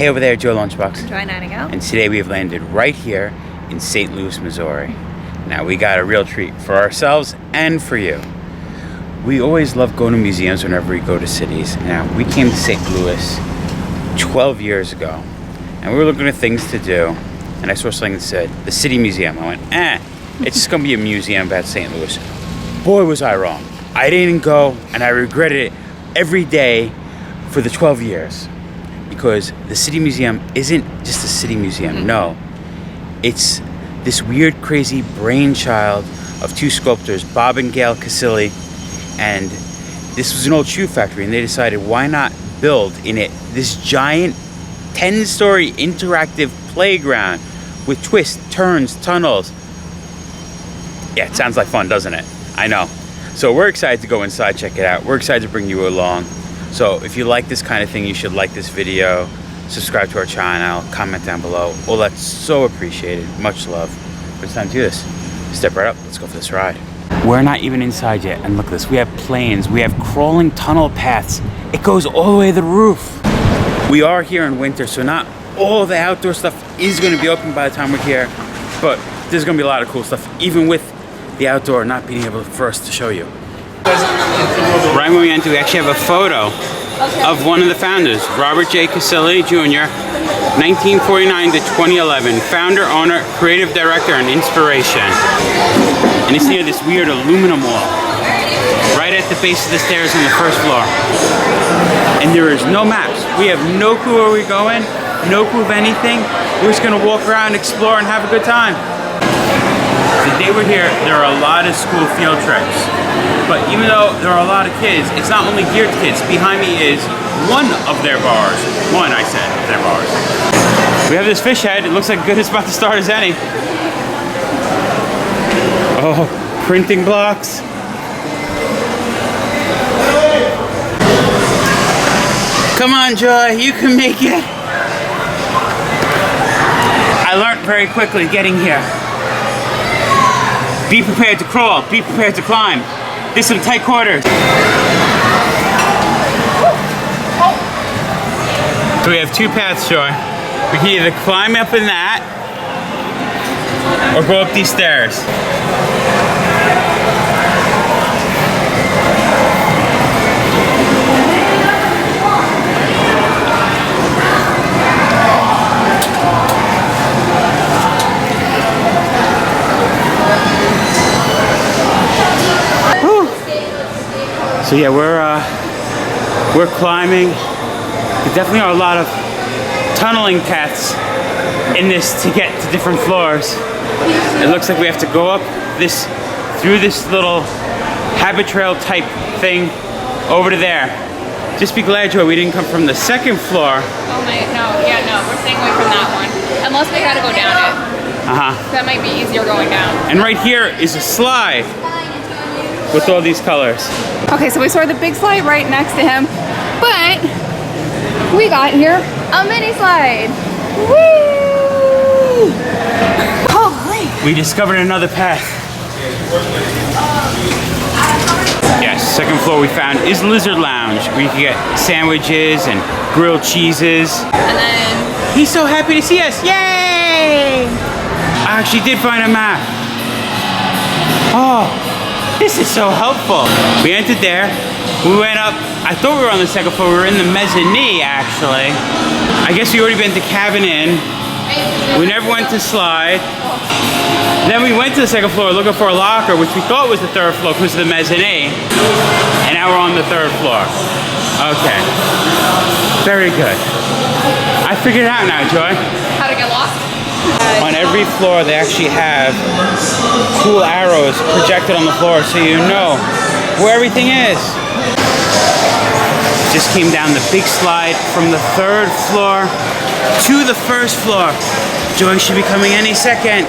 Hey over there, Joe Lunchbox. Joy Nightingale. And today we have landed right here in St. Louis, Missouri. Now we got a real treat for ourselves and for you. We always love going to museums whenever we go to cities. Now we came to St. Louis 12 years ago and we were looking at things to do, and I saw something that said the City Museum. I went, it's just gonna be a museum about St. Louis. Boy, was I wrong. I didn't go, and I regretted it every day for the 12 years. Because the City Museum isn't just a city museum, no. It's this weird, crazy brainchild of two sculptors, Bob and Gail Casilli, and this was an old shoe factory, and they decided why not build in it this giant 10-story interactive playground with twists, turns, tunnels. Yeah, it sounds like fun, doesn't it? I know. So we're excited to go inside, check it out. We're excited to bring you along. So if you like this kind of thing, you should like this video, subscribe to our channel, comment down below. All that's so appreciated. Much love. But it's time to do this. Step right up. Let's go for this ride. We're not even inside yet. And look at this. We have planes. We have crawling tunnel paths. It goes all the way to the roof. We are here in winter, so not all the outdoor stuff is going to be open by the time we're here. But there's going to be a lot of cool stuff, even with the outdoor not being able for us to show you. Right when we enter, we actually have a photo of one of the founders, Robert J. Casilli Jr., 1949 to 2011, founder, owner, creative director, and inspiration. And it's near this weird aluminum wall, right at the base of the stairs on the first floor. And there is no maps. We have no clue where we're going, no clue of anything. We're just gonna walk around, explore, and have a good time. The day we're here, there are a lot of school field trips. But even though there are a lot of kids, it's not only geared to kids. Behind me is one of their bars. One, I said, of their bars. We have this fish head. It looks like good as about to start as any. Oh, printing blocks. Come on, Joy, you can make it. I learned very quickly getting here. Be prepared to crawl, be prepared to climb. There's some tight quarters. So we have two paths, Joy. We can either climb up in that or go up these stairs. So yeah, we're climbing. There definitely are a lot of tunneling paths in this to get to different floors. It looks like we have to go up this, through this little habit trail type thing over to there. Just be glad, Joy, we didn't come from the second floor. Oh my, no, we're staying away from that one. Unless we gotta go down it. That might be easier going down. And right here is a slide with all these colors. Okay, so we saw the big slide right next to him, but we got here a mini slide. Woo! Oh, great. We discovered another path. Yes, second floor we found is Lizard Lounge, where you can get sandwiches and grilled cheeses. And then he's so happy to see us. Yay! I actually did find a map. Oh. This is so helpful. We entered there, we went up, I thought we were on the second floor, we were in the mezzanine actually. I guess we already been to Cabin Inn. We never went to Slide. Then we went to the second floor looking for a locker, which we thought was the third floor because of the mezzanine. And now we're on the third floor. Okay, very good. I figured it out now, Joy. how to get lost? On every floor they actually have cool arrows projected on the floor so you know where everything is. Just came down the big slide from the third floor to the first floor. Joy should be coming any second.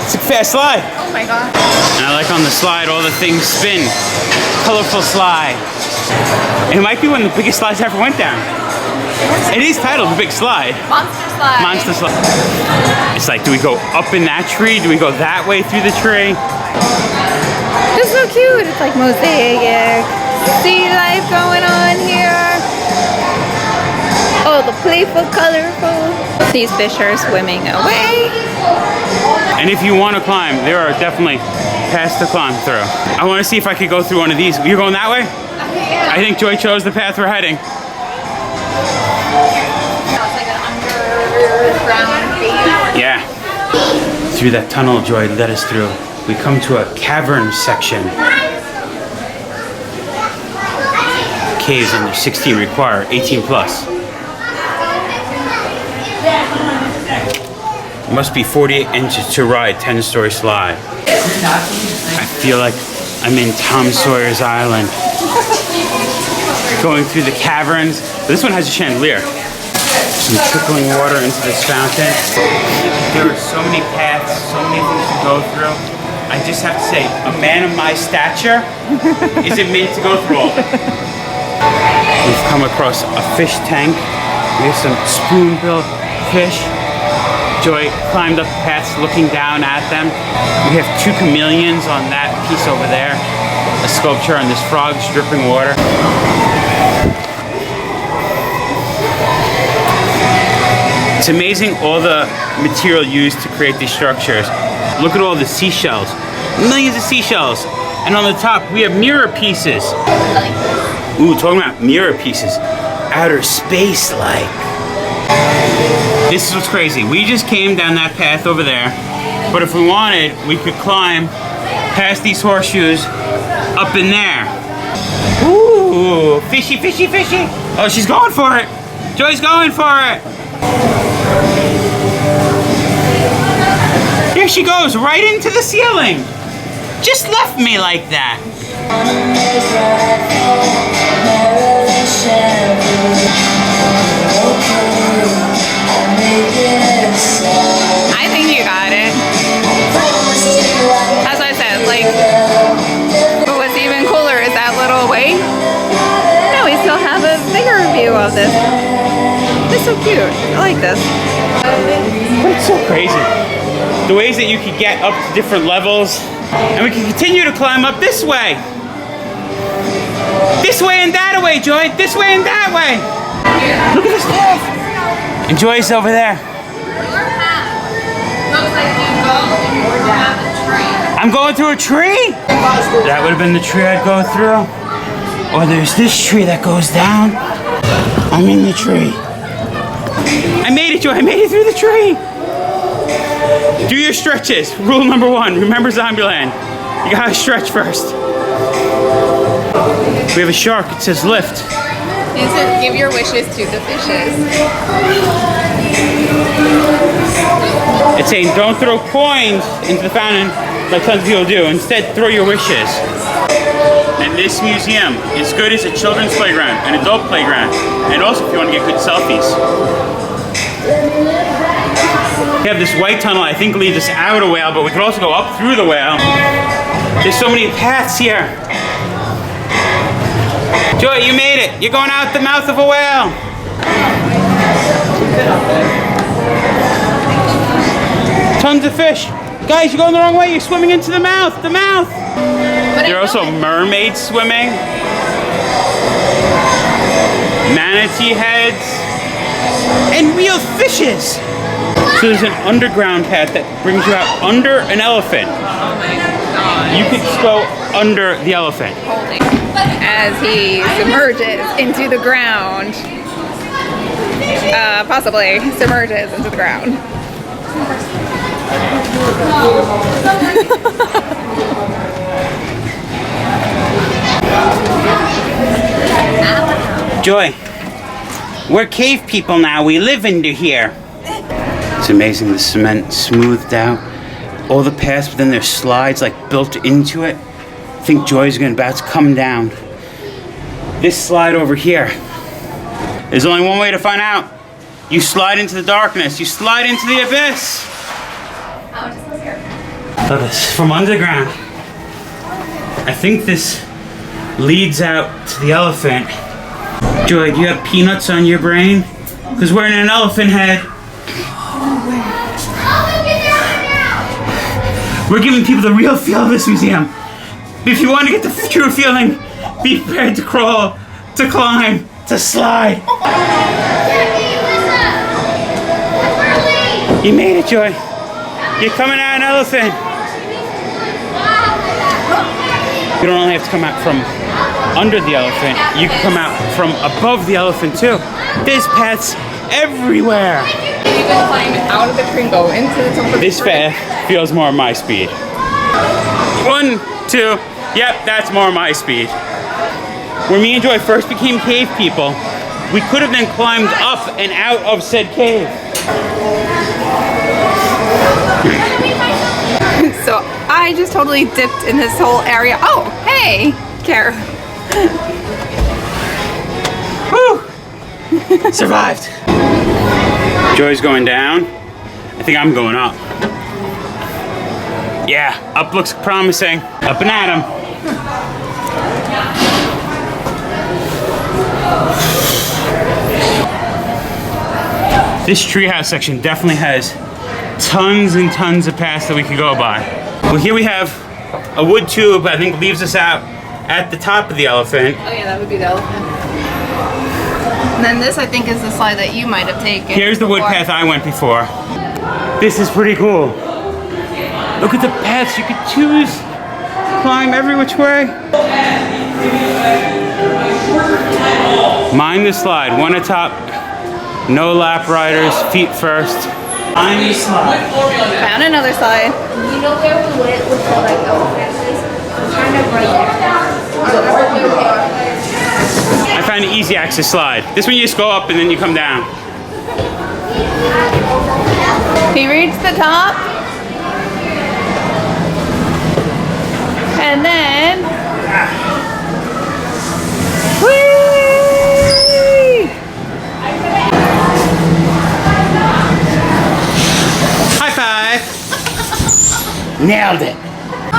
It's a fast slide. Oh my god. And I like on the slide all the things spin. Colorful slide. It might be one of the biggest slides I ever went down. It is titled The Big Slide. Monster slide. Monster slide. It's like, do we go up in that tree? Do we go that way through the tree? It's so cute. It's like mosaic. See life going on here all the playful, colorful. These fish are swimming away. And if you want to climb, there are definitely paths to climb through. I want to see if I could go through one of these. You're going that way? Yeah. I think Joy chose the path we're heading. It's like an underground cave. Yeah. Through that tunnel Joy led us through, we come to a cavern section. Caves under 16 require 18 plus. It must be 48 inches to ride 10-story slide. I feel like I'm in Tom Sawyer's Island. Going through the caverns. This one has a chandelier. Some trickling water into this fountain. There are so many paths, so many things to go through. I just have to say, a man of my stature isn't meant to go through all. We've come across a fish tank. We have some spoon-billed fish. Joy climbed up the paths looking down at them. We have two chameleons on that piece over there. A sculpture on this frog's dripping water. It's amazing all the material used to create these structures. Look at all the seashells. Millions of seashells. And on the top, we have mirror pieces. Ooh, talking about mirror pieces. Outer space-like. This is what's crazy. We just came down that path over there, but if we wanted, we could climb past these horseshoes up in there. Ooh, fishy, fishy, fishy. Oh, she's going for it. Joy's going for it. Here she goes, right into the ceiling. Just left me like that. I think you got it. As I said, like, but what's even cooler is that little way. No, we still have a bigger view of this. It's so cute. I like this. It's so crazy. The ways that you could get up to different levels. And we can continue to climb up this way. This way and that way, Joy. This way and that way. Look at this path. And Joy's over there. I'm going through a tree? That would have been the tree I'd go through. Or there's this tree that goes down. I'm in the tree. I made it, Joy. I made it through the tree. Do your stretches. Rule number 1. Remember Zombieland. You gotta stretch first. We have a shark. It says lift. It says give your wishes to the fishes. It's saying don't throw coins into the fountain like tons of people do. Instead, throw your wishes. And this museum is good as a children's playground, an adult playground, and also if you want to get good selfies. We have this white tunnel I think leads us out of Whale, but we could also go up through the Whale. There's so many paths here. Joy, you made it. You're going out the mouth of a whale. Tons of fish. Guys, you're going the wrong way. You're swimming into the mouth. The mouth. There are also mermaids swimming. Manatee heads. And real fishes. So there's an underground path that brings you out under an elephant. Oh my god. You could go under the elephant. As he submerges into the ground. Possibly submerges into the ground. Joy, we're cave people now. We live under here. It's amazing, the cement smoothed out. All the paths, but then there's slides like built into it. I think Joy's about to come down. This slide over here. There's only one way to find out. You slide into the darkness. You slide into the abyss. Look, it's from underground. I think this leads out to the elephant. Joy, do you have peanuts on your brain? Because we're in an elephant head. We're giving people the real feel of this museum. If you want to get the true feeling, be prepared to crawl, to climb, to slide. You made it, Joy. You're coming out an elephant. You don't only have to come out from under the elephant, you can come out from above the elephant too. There's paths everywhere. You can climb out of the tree and go into the top of the This tree. path feels more my speed. 1, 2, yep, that's more my speed. When me and Joy first became cave people, we could have then climbed up and out of said cave. So I just totally dipped in this whole area. Oh, hey, Kara. Woo! Survived. Joy's going down. I think I'm going up. Yeah, up looks promising. Up and at 'em. This treehouse section definitely has tons and tons of paths that we could go by. Well, here we have a wood tube, I think leaves us out at the top of the elephant. Oh yeah, that would be the elephant. And then this, I think, is the slide that you might have taken. Here's the wood before. path I went before. This is pretty cool. Look at the paths you could choose. Climb every which way. Mind the slide, one atop. No lap riders, feet first. Mind the slide. Found another slide. You know where we went with the like elephant place? Kind of right there. I found an easy access slide. This one you just go up and then you come down. He reached the top. And then... Whee! High five! Nailed it!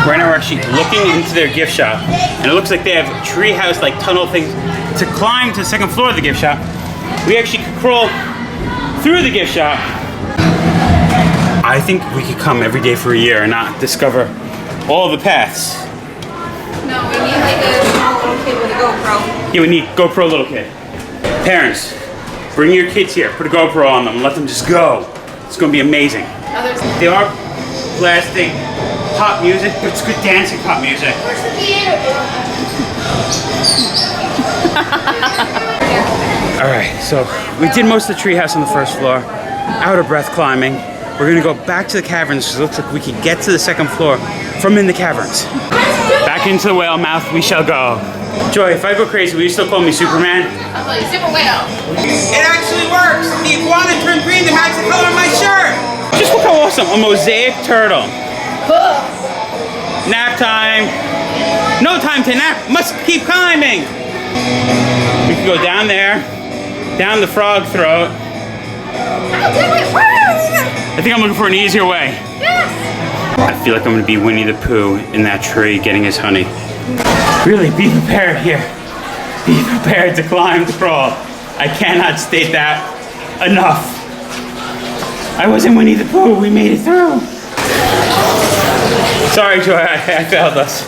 Right now we're actually looking into their gift shop, and it looks like they have treehouse like tunnel things to climb to the second floor of the gift shop. We actually could crawl through the gift shop. I think we could come every day for a year and not discover all the paths. No, we need like a small little kid with a GoPro. Yeah, we need GoPro little kid. Parents, bring your kids here, put a GoPro on them, and let them just go. It's gonna be amazing. Others. They are blasting pop music, but it's good dancing pop music. Alright, so we did most of the treehouse on the first floor. Out of breath climbing. We're gonna go back to the caverns because it looks like we could get to the second floor from in the caverns. Back into the whale mouth we shall go. Joy, if I go crazy, will you still call me Superman? I'll call you Super Whale. It actually works! The iguana turned green to match the color of my shirt! Just look how awesome, a mosaic turtle. Nap time. No time to nap, must keep climbing. We can go down there, down the frog throat. I think I'm looking for an easier way. Yes. I feel like I'm gonna be Winnie the Pooh in that tree getting his honey. Really, be prepared here. Be prepared to climb the crawl. I cannot state that enough. I wasn't Winnie the Pooh, we made it through. Sorry, Joy, I failed us.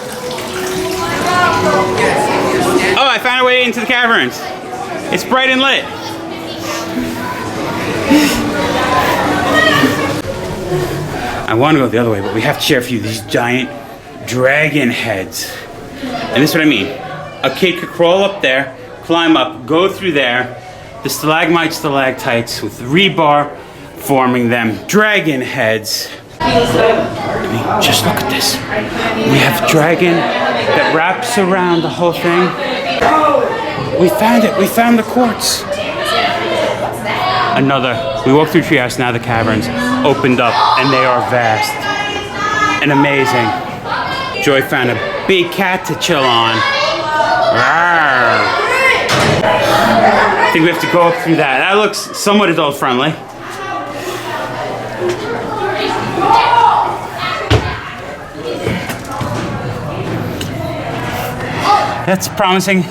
Oh, I found a way into the caverns. It's bright and lit. I want to go the other way, but we have to share a few of these giant dragon heads. And this is what I mean. A kid could crawl up there, climb up, go through there, the stalagmites, stalactites with rebar forming them. Dragon heads. I mean, just look at this. We have dragon that wraps around the whole thing. We found it. We found the quartz. Another. We walked through treehouse, now the caverns opened up, and they are vast and amazing. Joy found a big cat to chill on. Rawr. I think we have to go up through that. That looks somewhat adult friendly. That's promising.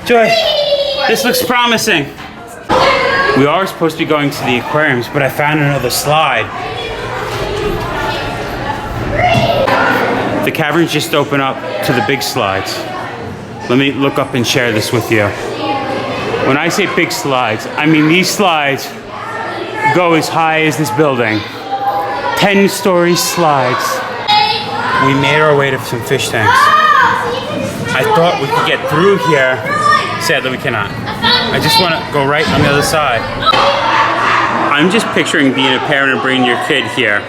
Joy, this looks promising. We are supposed to be going to the aquariums, but I found another slide. The caverns just open up to the big slides. Let me look up and share this with you. When I say big slides, I mean these slides go as high as this building. 10-story slides. We made our way to some fish tanks. I thought we could get through here. Sadly, we cannot. I just want to go right on the other side. I'm just picturing being a parent and bringing your kid here.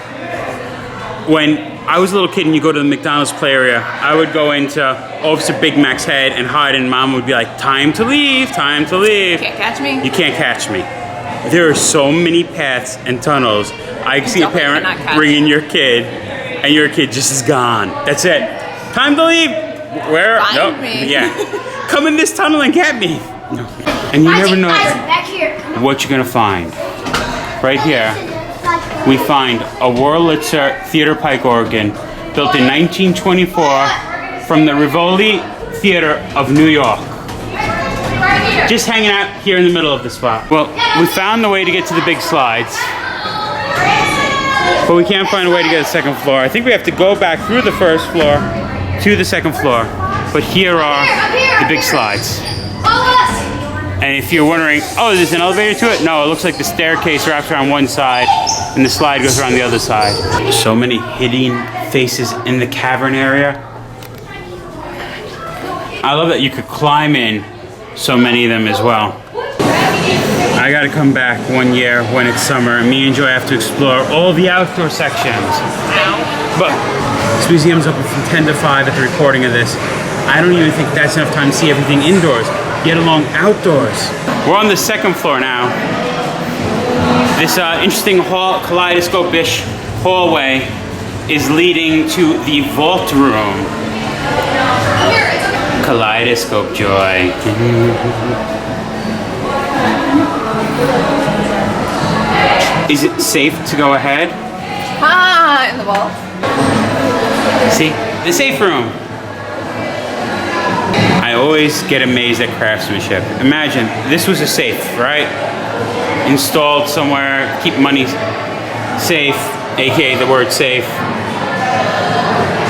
When I was a little kid and you go to the McDonald's play area, I would go into Officer Big Mac's head and hide, and Mom would be like, time to leave, time to leave. Can't catch me. You can't catch me. There are so many paths and tunnels. I see a parent bringing your kid, and your kid just is gone. That's it. Time to leave. Where? Find Nope. me. Yeah. Come in this tunnel and get me. No. And you never know Back here. what you're gonna find. Right here, we find a Wurlitzer Theater Pike organ built in 1924 from the Rivoli Theater of New York. Just hanging out here in the middle of the spot. Well, we found the way to get to the big slides, but we can't find a way to get to the second floor. I think we have to go back through the first floor to the second floor. But here are the big slides. And if you're wondering, oh, there's an elevator to it? No, it looks like the staircase wraps around one side and the slide goes around the other side. So many hidden faces in the cavern area. I love that you could climb in so many of them as well. I gotta come back one year when it's summer and me and Joy have to explore all the outdoor sections. But this museum's open from 10 to 5 at the recording of this. I don't even think that's enough time to see everything indoors, yet along outdoors. We're on the second floor now. This interesting kaleidoscope-ish hallway is leading to the vault room. Kaleidoscope Joy. Is it safe to go ahead? Ah, in the wall. See, the safe room. I always get amazed at craftsmanship. Imagine, this was a safe, right? Installed somewhere, keep money safe, aka the word safe.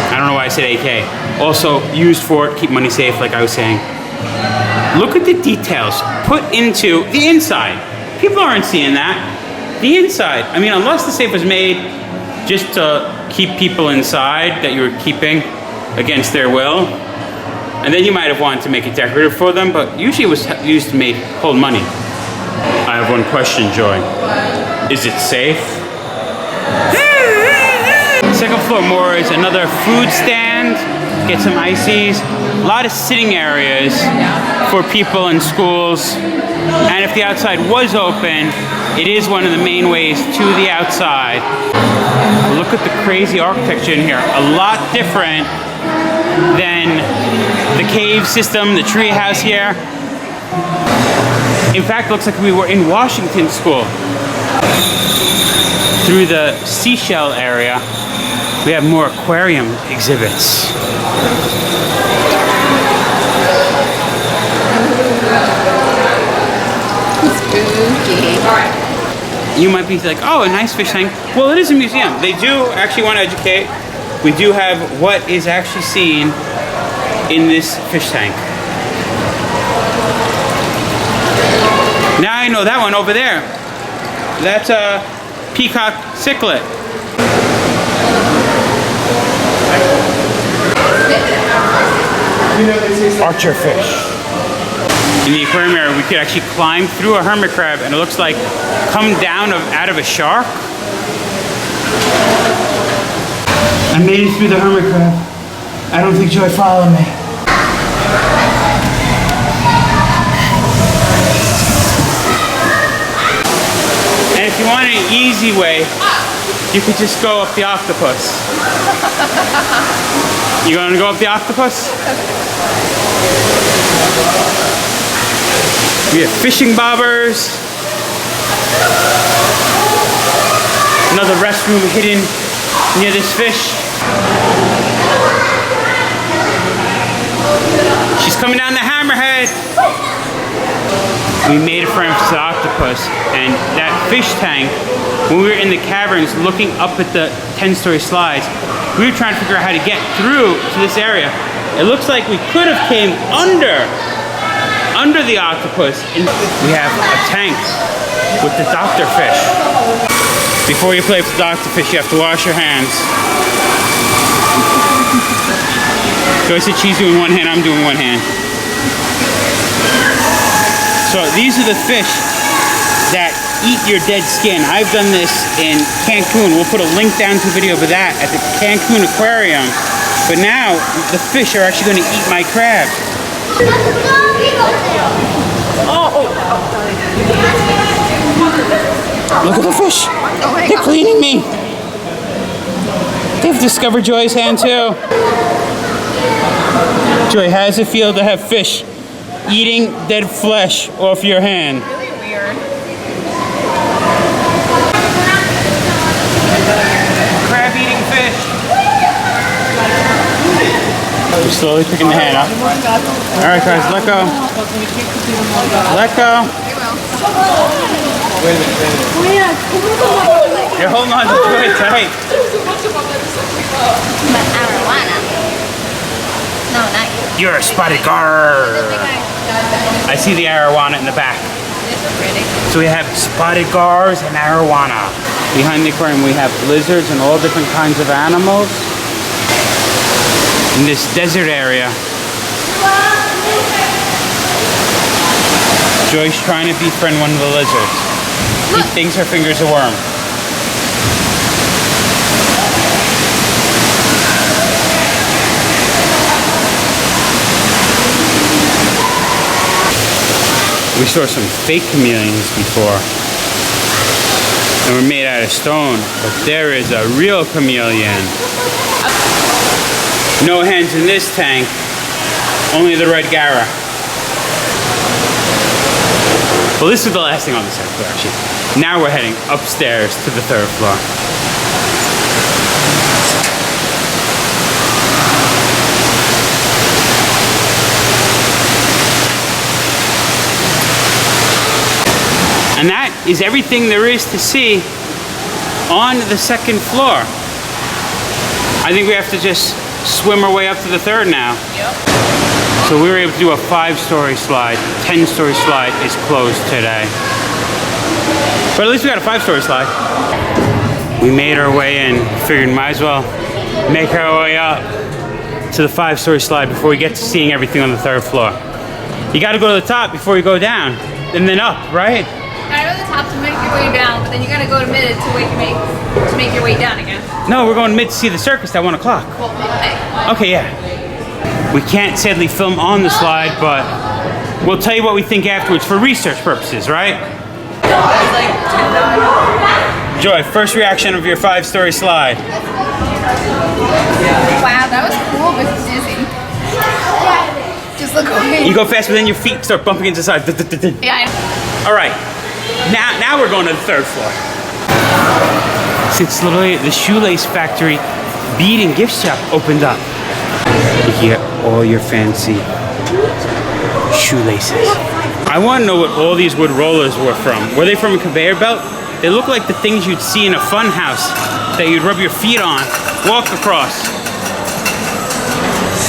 I don't know why I said AK. Also, used for keep money safe, like I was saying. Look at the details put into the inside. People aren't seeing that. The inside. I mean, unless the safe was made just to keep people inside that you were keeping against their will, and then you might have wanted to make it decorative for them, but usually it was used to hold money. I have one question, Joy. Is it safe? Second floor more is another food stand. Get some ices. A lot of sitting areas for people in schools. And if the outside was open, it is one of the main ways to the outside. Look at the crazy architecture in here. A lot different than the cave system, the tree house here. In fact, it looks like we were in Washington School. Through the seashell area, we have more aquarium exhibits. Spooky. You might be like, oh, a nice fish tank. Well, it is a museum. They do actually want to educate. We do have what is actually seen in this fish tank. Now I know that one over there. That's a peacock cichlid. Archer fish. In the aquarium area, we could actually climb through a hermit crab, and it looks like come down out of a shark. I made it through the hermit crab. I don't think Joy followed me. And if you want an easy way, you could just go up the octopus. You want to go up the octopus? We have fishing bobbers. Another restroom hidden near this fish. She's coming down the hammerhead. We made a friend to the octopus, and that fish tank, when we were in the caverns looking up at the 10-story slides, we were trying to figure out how to get through to this area. It looks like we could have came under under the octopus, we have a tank with the doctor fish. Before you play with the doctor fish, you have to wash your hands. Joyce said she's doing one hand, I'm doing one hand. So these are the fish that eat your dead skin. I've done this in Cancun. We'll put a link down to a video of that at the Cancun Aquarium. But now, the fish are actually going to eat my crab. Look at the fish. They're cleaning me. They've discovered Joy's hand too. Joy, how does it feel to have fish eating dead flesh off your hand? Really weird. Crab eating fish. We're slowly picking the hand up. All right, guys, let go. Let go. You're holding on to Joy tight. But arowana. No, not you. You're a spotted gar. I see the arowana in the back. So we have spotted gars and arowana. Behind the aquarium we have lizards and all different kinds of animals. In this desert area. Joy's trying to befriend one of the lizards. He thinks her finger's a worm. We saw some fake chameleons before. And were made out of stone, but there is a real chameleon. No hens in this tank, only the red Gara. Well, this is the last thing on the second floor, actually. Now we're heading upstairs to the third floor. And that is everything there is to see on the second floor. I think we have to just swim our way up to the third now. Yep. So we were able to do a 5-story slide. 10-story slide is closed today. But at least we got a 5-story slide. We made our way in. Figured might as well make our way up to the 5-story slide before we get to seeing everything on the third floor. You gotta go to the top before you go down, and then up, right? You gotta go to the top to make your way down, but then you gotta go to mid to make your way down again. No, we're going mid to see the circus at 1 o'clock. Well, okay. Okay, yeah. We can't sadly film on the slide, but we'll tell you what we think afterwards for research purposes, right? Joy, first reaction of your 5-story slide. Wow, that was cool, but dizzy. Just look away. You go fast, but then your feet start bumping into the side. Yeah. All right, now we're going to the third floor. Since literally the shoelace factory bead and gift shop opened up. You get all your fancy shoelaces. I want to know what all these wood rollers were from. Were they from a conveyor belt? They look like the things you'd see in a fun house that you'd rub your feet on, walk across.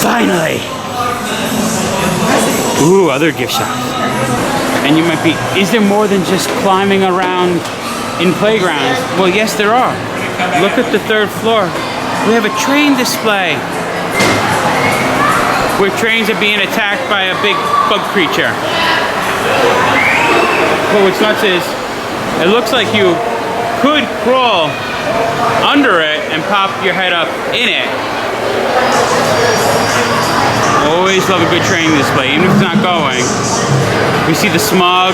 Finally! Ooh, other gift shops. And you might be, is there more than just climbing around in playgrounds? Well, yes, there are. Look at the third floor. We have a train display where trains are being attacked by a big bug creature. But what's nuts is, it looks like you could crawl under it and pop your head up in it. Always love a good train display, even if it's not going. We see the smog.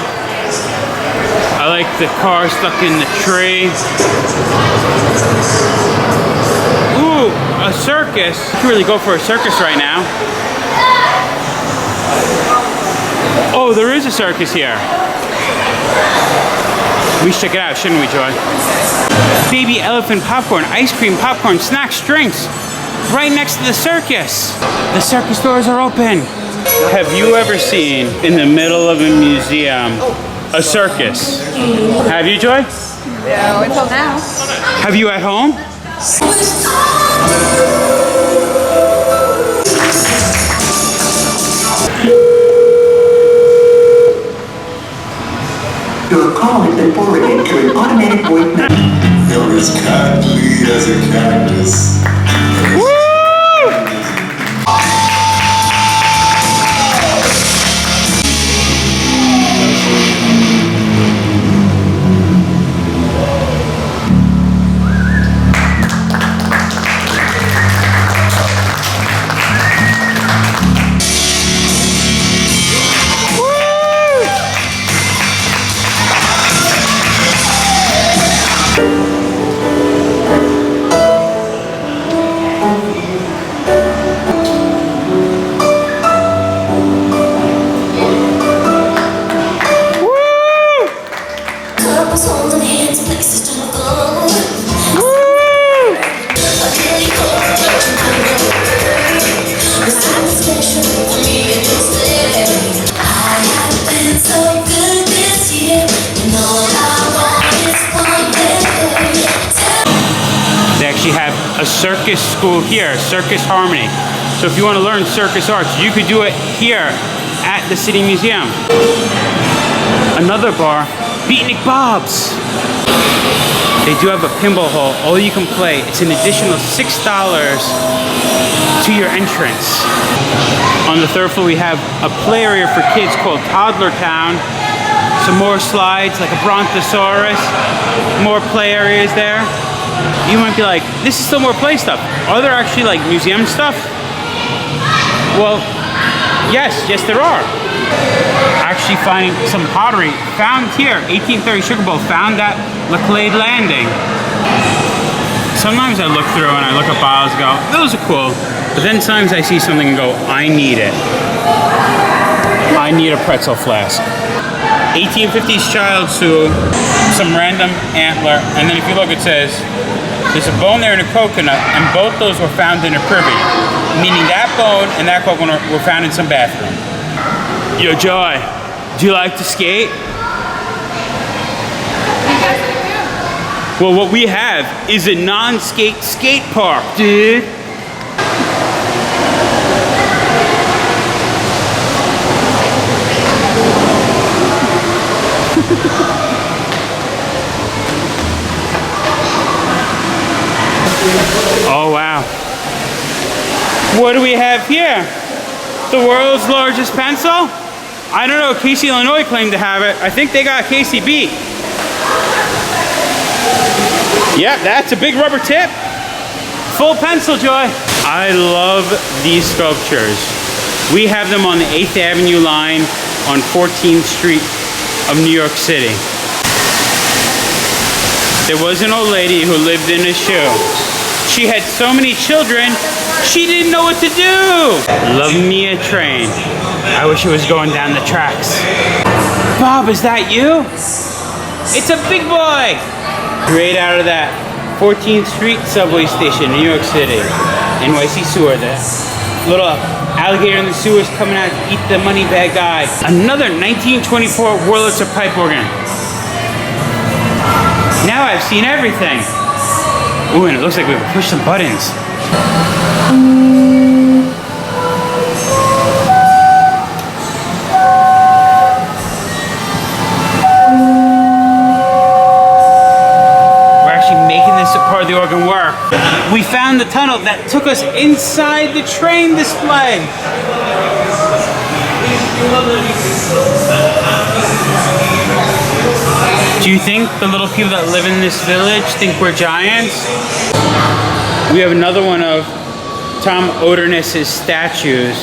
I like the car stuck in the tree. Ooh, a circus. You can really go for a circus right now. Oh, there is a circus here. We should check it out, shouldn't we, Joy? Baby elephant popcorn, ice cream, popcorn, snacks, drinks. Right next to the circus. The circus doors are open. Have you ever seen, in the middle of a museum, a circus? Have you, Joy? No, until now. Have you at home? call has been forwarded to an automatic voice message. You're as kindly as a cactus. Couples holding hands, places to go. A daily something special for me instead. I have been so good this year, and all I want is one day. They actually have a circus school here, Circus Harmony. So if you want to learn circus arts, you could do it here at the City Museum. Another bar, Beatnik Bob's. They do have a pinball hall, all you can play. It's an additional $6 to your entrance. On the third floor we have a play area for kids called Toddler Town. Some more slides like a Brontosaurus, more play areas there. You might be like, this is still more play stuff. Are there actually like museum stuff? Well, yes there are. Actually finding some pottery found here, 1830 Sugar Bowl, found at Laclede Landing. Sometimes I look through and I look at bottles and go, those are cool. But then sometimes I see something and go, I need it. I need a pretzel flask. 1850s child shoe, some random antler, and then if you look it says, there's a bone there and a coconut, and both those were found in a privy. Meaning that bone and that coconut were found in some bathroom. Yo, Joy, do you like to skate? Well, what we have is a non-skate skate park, dude. Oh, wow. What do we have here? The world's largest pencil? I don't know, Casey, Illinois claimed to have it. I think they got Casey beat. Yep, that's a big rubber tip. Full pencil, Joy. I love these sculptures. We have them on the 8th Avenue line on 14th Street of New York City. There was an old lady who lived in a shoe. She had so many children, she didn't know what to do. Love me a train. I wish it was going down the tracks. Bob, is that you? It's a big boy. Straight out of that 14th Street subway station, New York City. NYC sewer there. Little alligator in the sewers coming out to eat the money bag guy. Another 1924 Wurlitzer pipe organ. Now I've seen everything. Ooh, and it looks like we can push some buttons. We're actually making this a part of the organ work. We found the tunnel that took us inside the train display. Do you think the little people that live in this village think we're giants? We have another one of Tom Otterness's statues.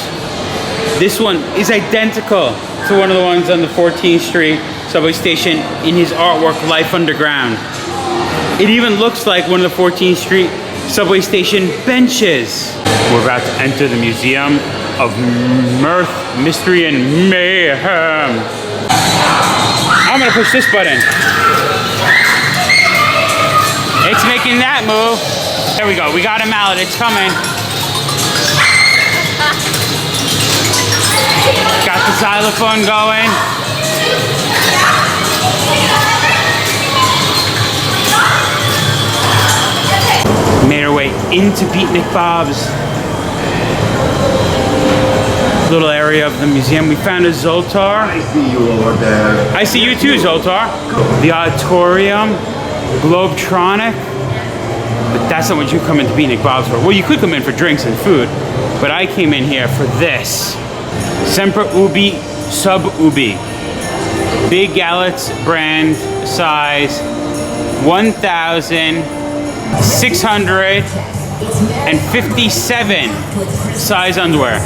This one is identical to one of the ones on the 14th Street subway station in his artwork, Life Underground. It even looks like one of the 14th Street subway station benches. We're about to enter the Museum of Mirth, Mystery, and Mayhem. I'm gonna push this button. It's making that move. There we go, we got a mallet, it's coming. Got the xylophone going. Made our way into Beatnik Bob's. little area of the museum. We found a Zoltar. I see you over there. I see you too, Zoltar. The auditorium, Globetronic. But that's not what you come into Beatnik Bob's for. Well, you could come in for drinks and food, but I came in here for this. Sempre Ubi Sub Ubi. Big Gallets brand size 1,657 size underwear.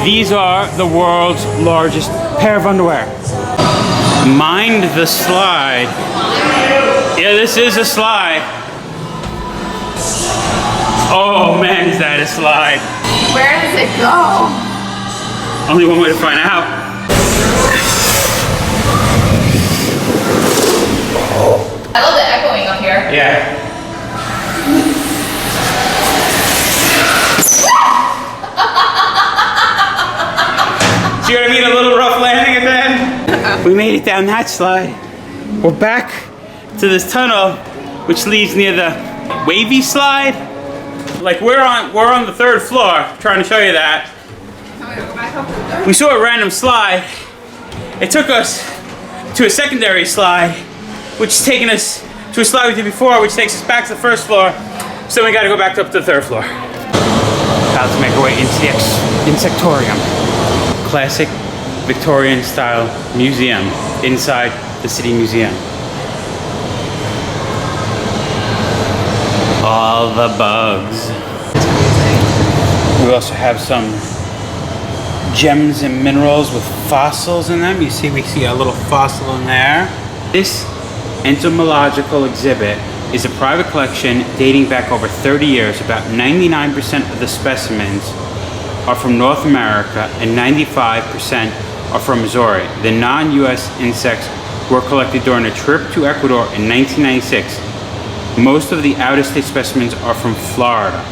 These are the world's largest pair of underwear. Mind the slide. Yeah, this is a slide. Oh man, is that a slide? Where does it go? Only one way to find out. I love the echoing up here. Yeah. See what I mean? A little rough landing at the end. We made it down that slide. We're back to this tunnel, which leads near the wavy slide. Like we're on the 3rd floor, trying to show you that. We saw a random slide. It took us to a secondary slide, which is taking us to a slide we did before, which takes us back to the 1st floor. So we got to go back up to the 3rd floor. About to make our way into the Insectorium. Classic Victorian style museum inside the City Museum. All the bugs. We also have some gems and minerals with fossils in them. You see, we see a little fossil in there. This entomological exhibit is a private collection dating back over 30 years. About 99% of the specimens are from North America and 95% are from Missouri. The non-US insects were collected during a trip to Ecuador in 1996. Most of the out-of-state specimens are from Florida.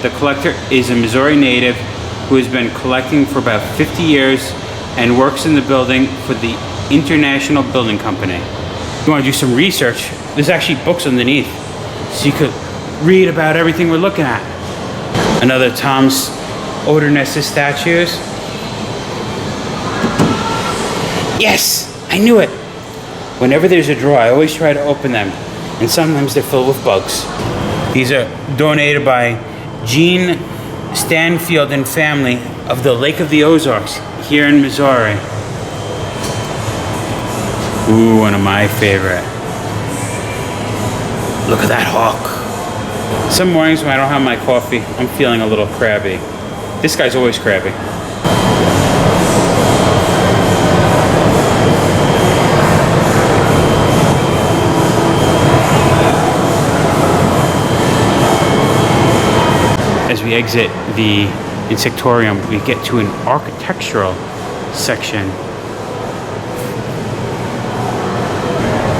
The collector is a Missouri native who has been collecting for about 50 years and works in the building for the International Building Company. If you want to do some research, there's actually books underneath, so you could read about everything we're looking at. Another Tom's Oderness statues. Yes, I knew it. Whenever there's a drawer, I always try to open them, and sometimes they're filled with bugs. These are donated by Gene Stanfield and family of the Lake of the Ozarks here in Missouri. Ooh, one of my favorite. Look at that hawk. Some mornings when I don't have my coffee, I'm feeling a little crabby. This guy's always crabby. As we exit the Insectorium, we get to an architectural section.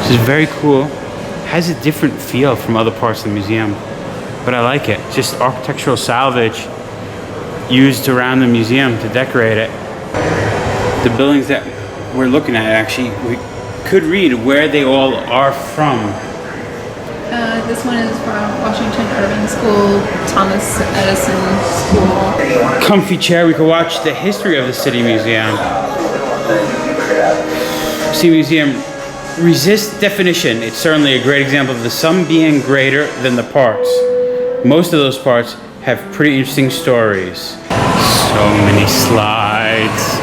This is very cool. Has a different feel from other parts of the museum, but I like it. Just architectural salvage used around the museum to decorate it. The buildings that we're looking at, actually, we could read where they all are from. This one is from Washington Irving School, Thomas Edison School. Comfy chair, we could watch the history of the City Museum. City Museum resists definition. It's certainly a great example of the sum being greater than the parts. Most of those parts have pretty interesting stories. So many slides.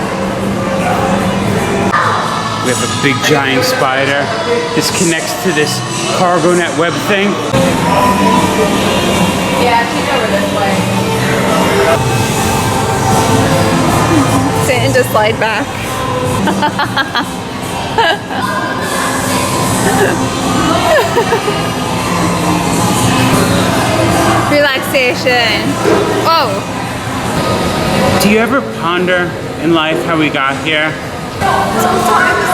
We have a big giant spider. This connects to this cargo net web thing. Yeah, she's over this way. Sit and just slide back. Relaxation. Oh. Do you ever ponder in life how we got here? Sometimes.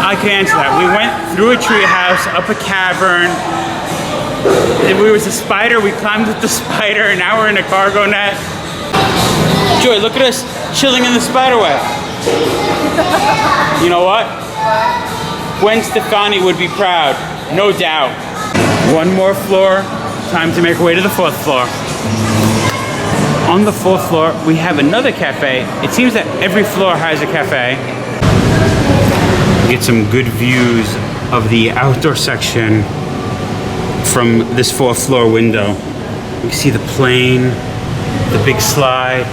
I can answer that. We went through a tree house, up a cavern. If we was a spider, we climbed with the spider, and now we're in a cargo net. Joy, look at us chilling in the spider web. You know what? Gwen Stefani would be proud, no doubt. One more floor, time to make our way to the 4th floor. On the 4th floor, we have another cafe. It seems that every floor has a cafe. Get some good views of the outdoor section from this 4th floor window. You can see the plane, the big slide.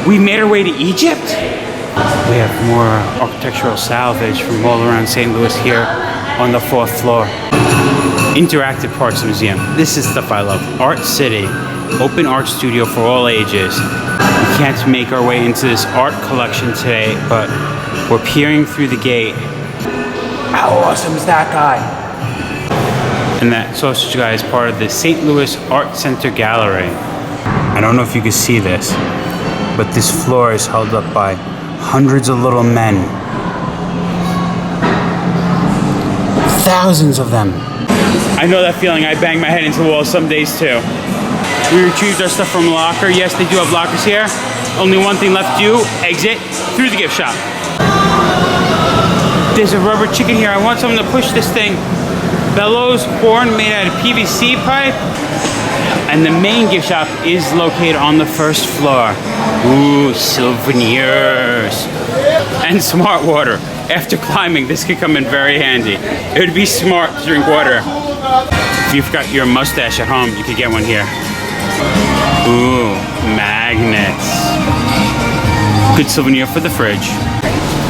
We made our way to Egypt. We have more architectural salvage from all around St. Louis here on the 4th floor. Interactive parts museum. This is stuff I love. Art City, open art studio for all ages. We can't make our way into this art collection today, but we're peering through the gate. How awesome is that guy? And that sausage guy is part of the St. Louis Art Center Gallery. I don't know if you can see this, but this floor is held up by hundreds of little men. Thousands of them. I know that feeling. I bang my head into the wall some days too. We retrieved our stuff from a locker. Yes, they do have lockers here. Only one thing left to do, exit through the gift shop. There's a rubber chicken here. I want someone to push this thing. Bellows horn made out of PVC pipe. And the main gift shop is located on the 1st floor. Ooh, souvenirs. And smart water. After climbing, this could come in very handy. It would be smart to drink water. If you've got your mustache at home, you could get one here. Ooh, magnets. Good souvenir for the fridge.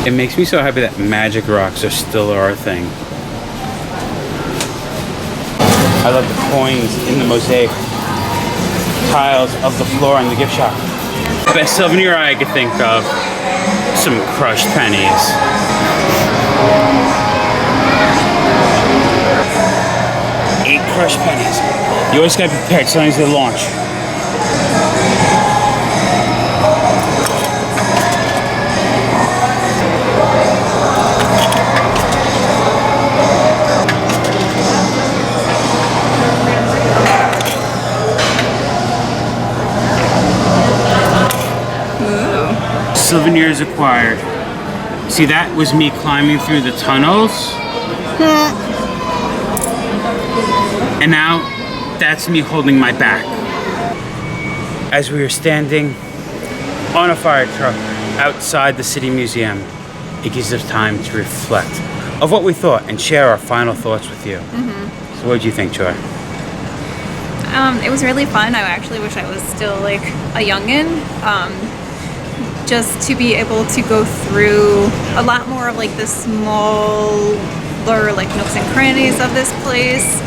It makes me so happy that magic rocks are still our thing. I love the coins in the mosaic tiles of the floor in the gift shop. Best souvenir I could think of, some crushed pennies. Eight crushed pennies. You always gotta be prepared, something's gonna launch. Souvenirs acquired. See, that was me climbing through the tunnels. And now, that's me holding my back. As we were standing on a fire truck outside the City Museum, it gives us time to reflect of what we thought and share our final thoughts with you. So what did you think, Joy? It was really fun. I actually wish I was still like a youngin'. Just to be able to go through a lot more of like the smaller like nooks and crannies of this place.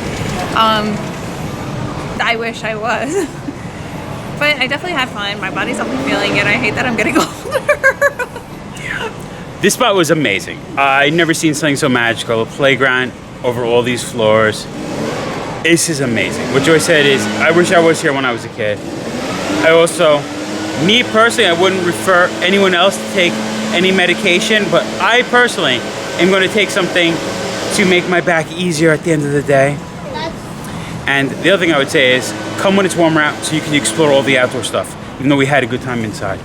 I wish I was. But I definitely had fun. My body's definitely feeling it. I hate that I'm getting older. This spot was amazing. I'd never seen something so magical. A playground over all these floors. This is amazing. What Joy said is, I wish I was here when I was a kid. I also, me personally, I wouldn't refer anyone else to take any medication, but I personally am going to take something to make my back easier at the end of the day. And the other thing I would say is, come when it's warmer out so you can explore all the outdoor stuff, even though we had a good time inside.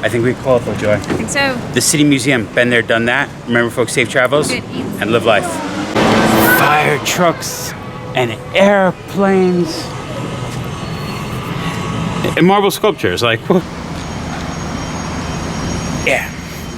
I think we call it though, Joy. I think so. The City Museum, been there, done that. Remember folks, safe travels Good eats. and live life. Fire trucks and airplanes. And marble sculptures, like, yeah.